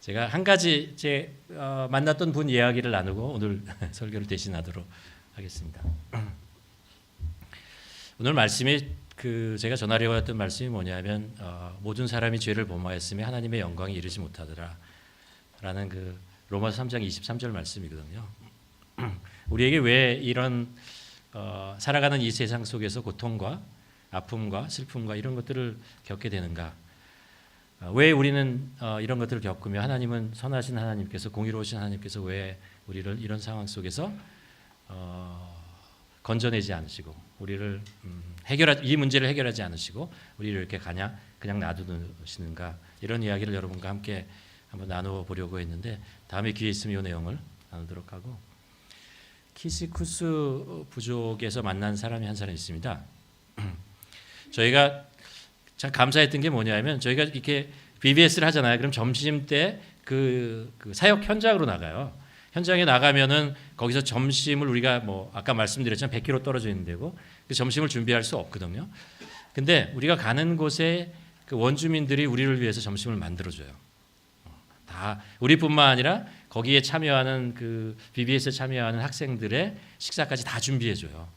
제가 한 가지 만났던 분 이야기를 나누고 오늘 설교를 대신하도록 하겠습니다. 오늘 말씀이 제가 전하려고 했던 말씀이 뭐냐면 모든 사람이 죄를 범하였으며 하나님의 영광에 이르지 못하더라 라는 로마서 3장 23절 말씀이거든요. 우리에게 왜 이런 살아가는 이 세상 속에서 고통과 아픔과 슬픔과 이런 것들을 겪게 되는가? 왜 우리는 이런 것들을 겪으며 하나님은 선하신 하나님께서, 공의로우신 하나님께서 왜 우리를 이런 상황 속에서 건져내지 않으시고 우리를 이 문제를 해결하지 않으시고 우리를 이렇게 그냥 놔두시는가? 이런 이야기를 여러분과 함께 한번 나누어 보려고 했는데 다음에 기회 있으면 이 내용을 나누도록 하고, 키시쿠스 부족에서 만난 사람이 한 사람 있습니다. 저희가 참 감사했던 게 뭐냐면 저희가 이렇게 BBS를 하잖아요. 그럼 점심 때 그 사역 현장으로 나가요. 현장에 나가면은 거기서 점심을 우리가 아까 말씀드렸지만 100km 떨어져 있는 데고 그 점심을 준비할 수 없거든요. 근데 우리가 가는 곳에 그 원주민들이 우리를 위해서 점심을 만들어줘요. 다 우리뿐만 아니라 거기에 참여하는 BBS에 참여하는 학생들의 식사까지 다 준비해줘요.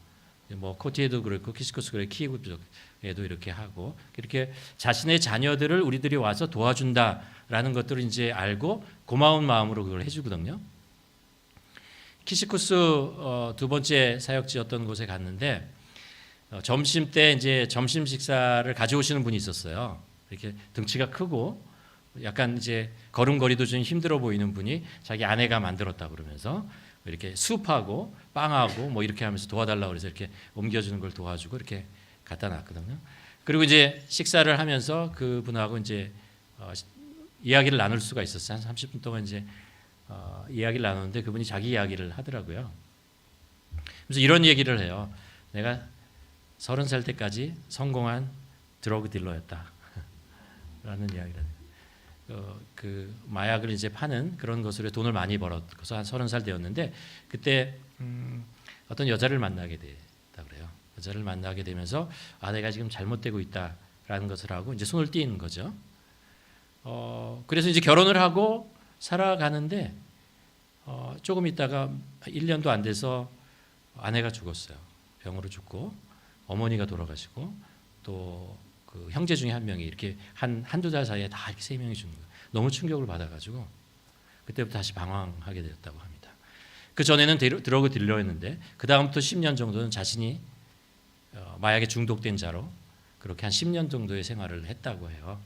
코티에도 그렇고 키시쿠스 그래 키이브 부족에도 이렇게 하고 이렇게 자신의 자녀들을 우리들이 와서 도와준다라는 것들을 이제 알고 고마운 마음으로 그걸 해주거든요. 키시쿠스 두 번째 사역지였던 곳에 갔는데 점심 때 이제 점심 식사를 가져오시는 분이 있었어요. 이렇게 등치가 크고 약간 이제 걸음걸이도 좀 힘들어 보이는 분이 자기 아내가 만들었다 그러면서 이렇게 수프하고 빵하고 이렇게 하면서 도와달라고 그래서 이렇게 옮겨주는 걸 도와주고 이렇게 갖다 놨거든요. 그리고 이제 식사를 하면서 그분하고 이제 이야기를 나눌 수가 있었어요. 한 30분 동안 이제 이야기를 나누는데 그분이 자기 이야기를 하더라고요. 그래서 이런 얘기를 해요. 내가 30살 때까지 성공한 드러그 딜러였다. 라는 이야기를 해요. 마약을 이제 파는 그런 것으로 돈을 많이 벌어서 한 30살 되었는데 그때 어떤 여자를 만나게 됐다 그래요. 여자를 만나게 되면서 내가 지금 잘못되고 있다라는 것을 하고 이제 손을 띄는 거죠. 그래서 이제 결혼을 하고 살아가는데 조금 있다가 1년도 안 돼서 아내가 죽었어요. 병으로 죽고 어머니가 돌아가시고 또 그 형제 중에 한 명이 이렇게 한두 달 사이에 다 이렇게 3명이 죽는 거예요. 너무 충격을 받아가지고 그때부터 다시 방황하게 되었다고 합니다. 그 전에는 드러그 딜러였는데 그 다음부터 10년 정도는 자신이 마약에 중독된 자로 그렇게 한 10년 정도의 생활을 했다고 해요.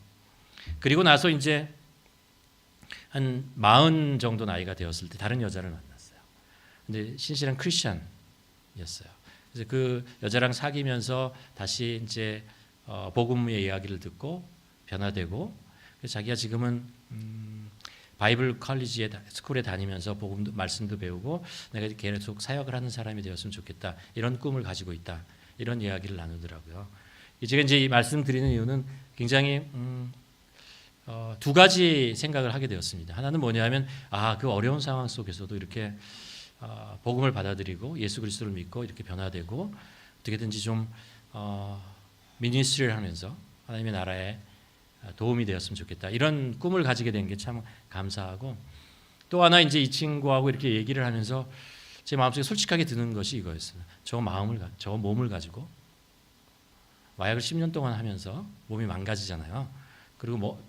그리고 나서 이제 한 40 정도 나이가 되었을 때 다른 여자를 만났어요. 근데 신실한 크리스찬이었어요. 그래서 그 여자랑 사귀면서 다시 이제 복음의 이야기를 듣고 변화되고 그래서 자기가 지금은 바이블 컬리지에 스쿨에 다니면서 복음도 말씀도 배우고 내가 계속 사역을 하는 사람이 되었으면 좋겠다 이런 꿈을 가지고 있다 이런 이야기를 나누더라고요. 제가 이제 이 말씀드리는 이유는 굉장히 두 가지 생각을 하게 되었습니다. 하나는 뭐냐면 그 어려운 상황 속에서도 이렇게 복음을 받아들이고 예수 그리스도를 믿고 이렇게 변화되고 어떻게든지 좀 미니스트리를 하면서 하나님의 나라에 도움이 되었으면 좋겠다. 이런 꿈을 가지게 된 게 참 감사하고 또 하나 이제 이 친구하고 이렇게 얘기를 하면서 제 마음속에 솔직하게 드는 것이 이거였어요. 저 몸을 가지고 마약을 10년 동안 하면서 몸이 망가지잖아요. 그리고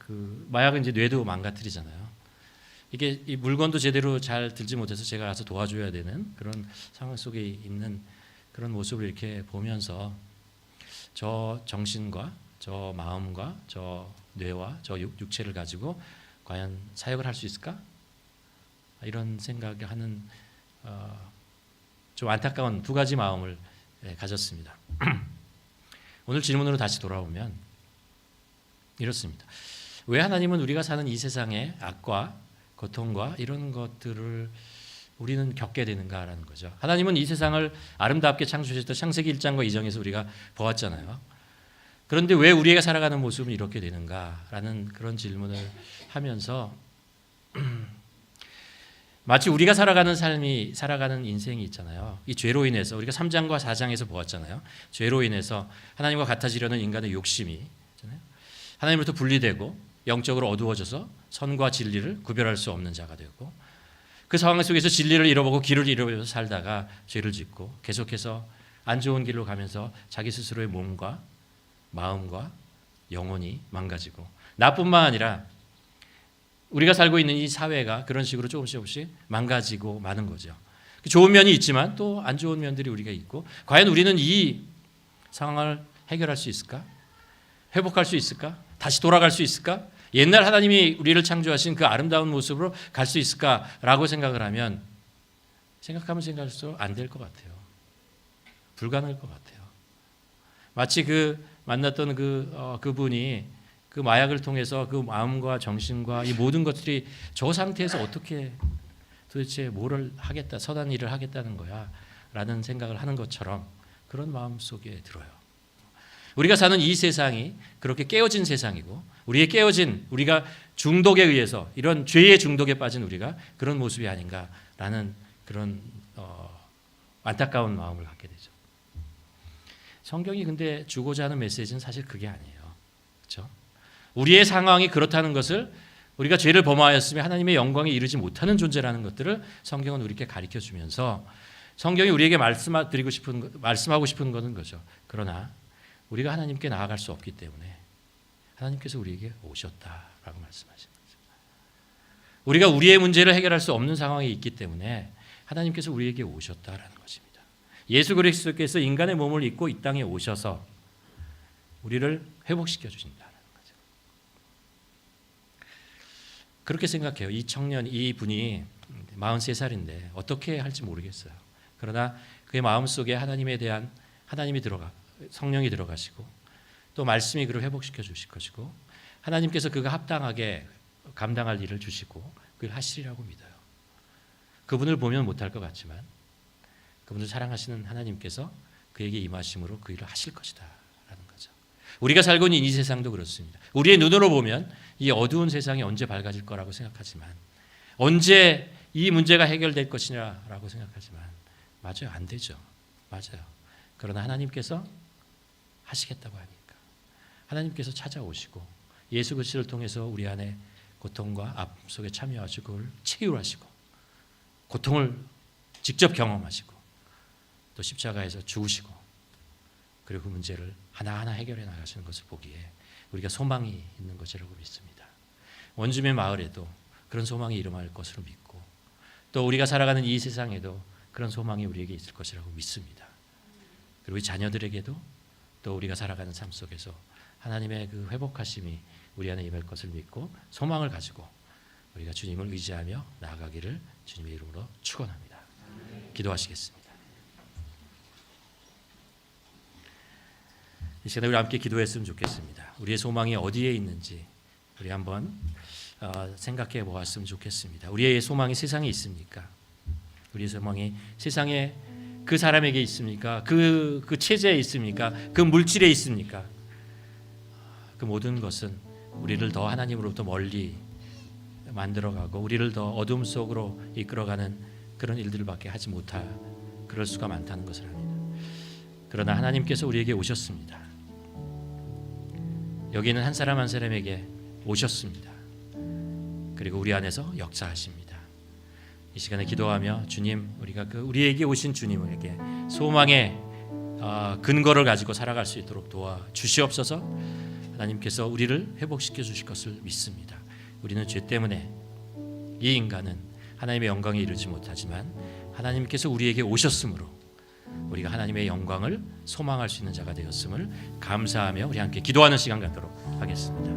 마약은 이제 뇌도 망가뜨리잖아요. 이게 이 물건도 제대로 잘 들지 못해서 제가 가서 도와줘야 되는 그런 상황 속에 있는 그런 모습을 이렇게 보면서 저 정신과 저 마음과 저 뇌와 저 육체를 가지고 과연 사역을 할 수 있을까? 이런 생각을 하는 좀 안타까운 두 가지 마음을 가졌습니다. 오늘 질문으로 다시 돌아오면 이렇습니다. 왜 하나님은 우리가 사는 이 세상의 악과 고통과 이런 것들을 우리는 겪게 되는가라는 거죠. 하나님은 이 세상을 아름답게 창조하셨다. 창세기 1장과 2장에서 우리가 보았잖아요. 그런데 왜 우리가 살아가는 모습은 이렇게 되는가라는 그런 질문을 하면서 마치 우리가 살아가는 인생이 있잖아요. 이 죄로 인해서 우리가 3장과 4장에서 보았잖아요. 죄로 인해서 하나님과 같아지려는 인간의 욕심이 있잖아요. 하나님으로부터 분리되고 영적으로 어두워져서 선과 진리를 구별할 수 없는 자가 되고, 그 상황 속에서 진리를 잃어보고 길을 잃어버려서 살다가 죄를 짓고 계속해서 안 좋은 길로 가면서 자기 스스로의 몸과 마음과 영혼이 망가지고, 나뿐만 아니라 우리가 살고 있는 이 사회가 그런 식으로 조금씩 망가지고 마는 거죠. 좋은 면이 있지만 또 안 좋은 면들이 우리가 있고, 과연 우리는 이 상황을 해결할 수 있을까? 회복할 수 있을까? 다시 돌아갈 수 있을까? 옛날 하나님이 우리를 창조하신 그 아름다운 모습으로 갈 수 있을까라고 생각을 하면, 생각하면 생각할수록 안 될 것 같아요. 불가능할 것 같아요. 마치 그 만났던 그분이 그 마약을 통해서 그 마음과 정신과 이 모든 것들이 저 상태에서 어떻게 도대체 뭐를 하겠다, 선한 일을 하겠다는 거야 라는 생각을 하는 것처럼 그런 마음 속에 들어요. 우리가 사는 이 세상이 그렇게 깨어진 세상이고, 우리가 중독에 의해서, 이런 죄의 중독에 빠진 우리가 그런 모습이 아닌가라는 그런 안타까운 마음을 갖게 되죠. 성경이 근데 주고자 하는 메시지는 사실 그게 아니에요. 그렇죠? 우리의 상황이 그렇다는 것을, 우리가 죄를 범하였으며 하나님의 영광에 이르지 못하는 존재라는 것들을 성경은 우리에게 가르쳐 주면서, 성경이 우리에게 말씀하고 싶은 것은 거죠. 그러나 우리가 하나님께 나아갈 수 없기 때문에 하나님께서 우리에게 오셨다라고 말씀하시는 거죠. 우리가 우리의 문제를 해결할 수 없는 상황에 있기 때문에 하나님께서 우리에게 오셨다라는 것입니다. 예수 그리스도께서 인간의 몸을 입고 이 땅에 오셔서 우리를 회복시켜 주신다는 거죠. 그렇게 생각해요. 이 분이 43살인데 어떻게 할지 모르겠어요. 그러나 그의 마음속에 성령이 들어가시고, 또 말씀이 그를 회복시켜 주실 것이고, 하나님께서 그가 합당하게 감당할 일을 주시고 그걸 하시리라고 믿어요. 그분을 보면 못할 것 같지만 그분을 사랑하시는 하나님께서 그에게 임하심으로 그 일을 하실 것이다 라는 거죠. 우리가 살고 있는 이 세상도 그렇습니다. 우리의 눈으로 보면 이 어두운 세상이 언제 밝아질 거라고 생각하지만, 언제 이 문제가 해결될 것이냐라고 생각하지만, 맞아요, 안 되죠. 맞아요. 그러나 하나님께서 하시겠다고 하니까, 하나님께서 찾아오시고 예수 그리스도를 통해서 우리 안에 고통과 아픔 속에 참여하시고 그걸 치유하시고, 고통을 직접 경험하시고, 또 십자가에서 죽으시고, 그리고 그 문제를 하나하나 해결해 나가시는 것을 보기에 우리가 소망이 있는 것이라고 믿습니다. 원주민 마을에도 그런 소망이 일어날 것으로 믿고, 또 우리가 살아가는 이 세상에도 그런 소망이 우리에게 있을 것이라고 믿습니다. 그리고 우리 자녀들에게도, 또 우리가 살아가는 삶 속에서 하나님의 그 회복하심이 우리 안에 임할 것을 믿고 소망을 가지고 우리가 주님을 의지하며 나아가기를 주님의 이름으로 축원합니다. 기도하시겠습니다. 이 시간에 우리 함께 기도했으면 좋겠습니다. 우리의 소망이 어디에 있는지 우리 한번 생각해 보았으면 좋겠습니다. 우리의 소망이 세상에 있습니까? 우리의 소망이 세상에 그 사람에게 있습니까? 그 체제에 있습니까? 그 물질에 있습니까? 그 모든 것은 우리를 더 하나님으로부터 멀리 만들어가고 우리를 더 어둠 속으로 이끌어가는 그런 일들밖에 하지 못할, 그럴 수가 많다는 것을 압니다. 그러나 하나님께서 우리에게 오셨습니다. 여기는 한 사람 한 사람에게 오셨습니다. 그리고 우리 안에서 역사하십니다. 이 시간에 기도하며, 주님, 우리가 우리에게 오신 주님에게 소망의 근거를 가지고 살아갈 수 있도록 도와 주시옵소서. 하나님께서 우리를 회복시켜 주실 것을 믿습니다. 우리는 죄 때문에, 이 인간은 하나님의 영광에 이르지 못하지만 하나님께서 우리에게 오셨으므로 우리가 하나님의 영광을 소망할 수 있는 자가 되었음을 감사하며 우리 함께 기도하는 시간 갖도록 하겠습니다.